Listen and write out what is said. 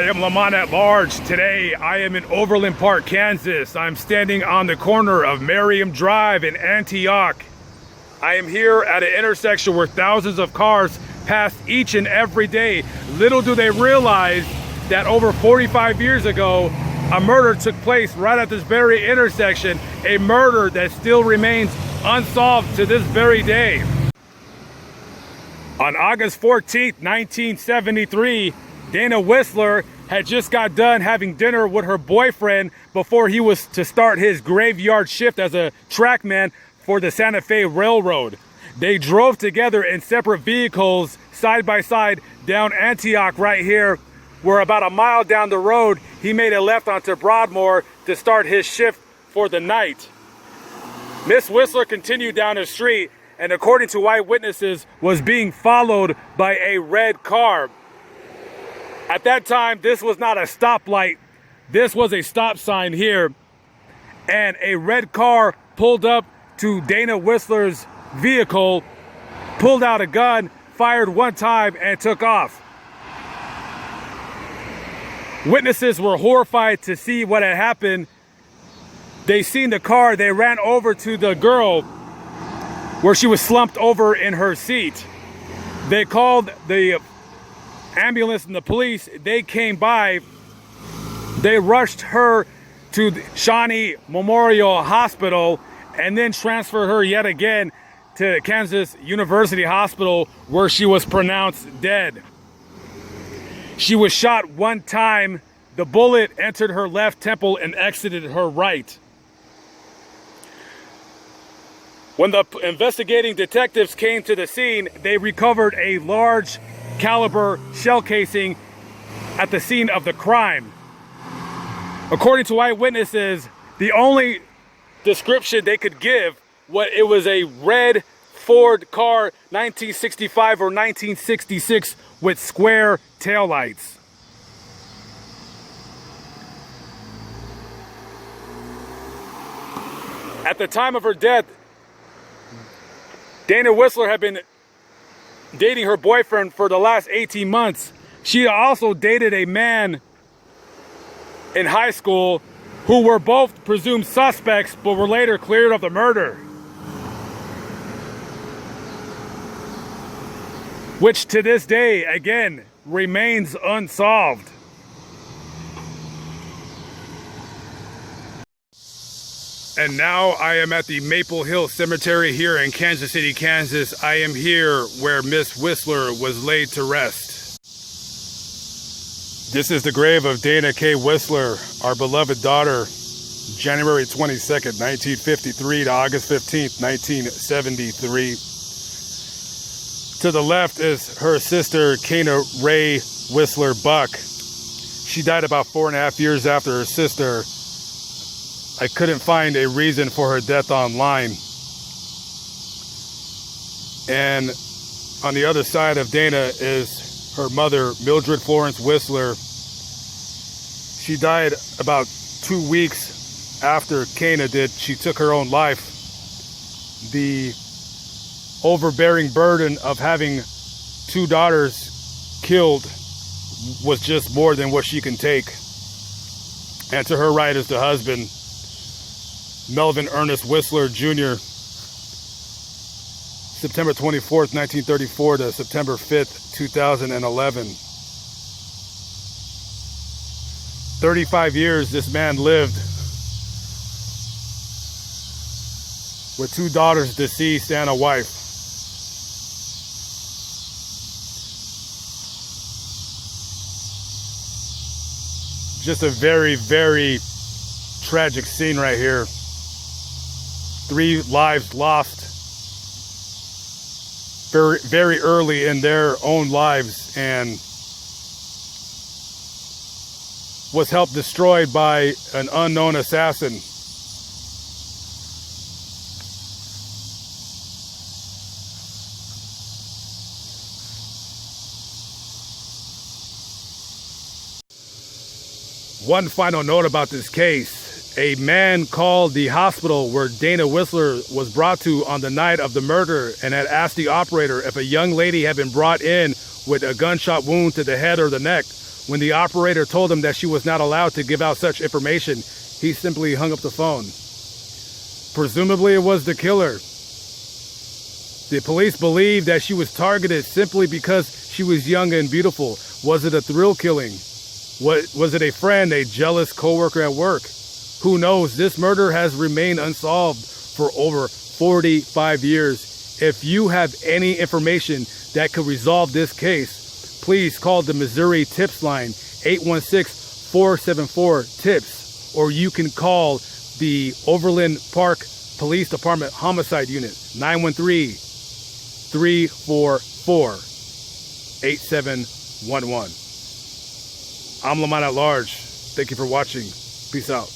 I am Lamont at Large. Today I am in Overland Park, Kansas. I'm standing on the corner of Merriam Drive in Antioch. I am here at an intersection where thousands of cars pass each and every day. Little do they realize that over 45 years ago, a murder took place right at this very intersection, a murder that still remains unsolved to this very day. On August 14th, 1973, Dana Whisler had just got done having dinner with her boyfriend before he was to start his graveyard shift as a trackman for the Santa Fe Railroad. They drove together in separate vehicles side by side down Antioch right here, where about a mile down the road, he made a left onto Broadmoor to start his shift for the night. Miss Whisler continued down the street and, according to eyewitnesses, was being followed by a red car. At that time, this was not a stoplight. This was a stop sign here. And a red car pulled up to Dana Whisler's vehicle, pulled out a gun, fired one time, and took off. Witnesses were horrified to see what had happened. They seen the car, they ran over to the girl where she was slumped over in her seat. They called the ambulance and the police. They came by. They rushed her to Shawnee Memorial Hospital and then transferred her yet again to Kansas University Hospital, where she was pronounced dead. She was shot one time. The bullet entered her left temple and exited her right. When the investigating detectives came to the scene, they recovered a large caliber shell casing at the scene of the crime. According to eyewitnesses, the only description they could give was it was a red Ford car, 1965 or 1966, with square taillights. At the time of her death, Dana Whisler had been dating her boyfriend for the last 18 months. She also dated a man in high school who were both presumed suspects but were later cleared of the murder, which to this day, again, remains unsolved. And now I am at the Maple Hill Cemetery here in Kansas City, Kansas. I am here where Miss Whisler was laid to rest. This is the grave of Dana K. Whisler, our beloved daughter, January 22nd, 1953 to August 15th, 1973. To the left is her sister, Kana Ray Whisler Buck. She died about 4.5 years after her sister. I couldn't find a reason for her death online. And on the other side of Dana is her mother, Mildred Florence Whisler. She died about 2 weeks after Kana did. She took her own life. The overbearing burden of having 2 daughters killed was just more than what she can take. And to her right is the husband, Melvin Ernest Whisler Jr., September 24th, 1934 to September 5th, 2011. 35 years this man lived with 2 daughters deceased and a wife. Just a very, very tragic scene right here. 3 lives lost very, very early in their own lives, and was helped destroyed by an unknown assassin. One final note about this case. A man called the hospital where Dana Whisler was brought to on the night of the murder and had asked the operator if a young lady had been brought in with a gunshot wound to the head or the neck. When the operator told him that she was not allowed to give out such information, he simply hung up the phone. Presumably it was the killer. The police believe that she was targeted simply because she was young and beautiful. Was it a thrill killing? Was it a friend, a jealous coworker at work? Who knows? This murder has remained unsolved for over 45 years. If you have any information that could resolve this case, please call the Missouri Tips Line, 816-474-TIPS, or you can call the Overland Park Police Department Homicide Unit, 913-344-8711. I'm Lamont at Large. Thank you for watching. Peace out.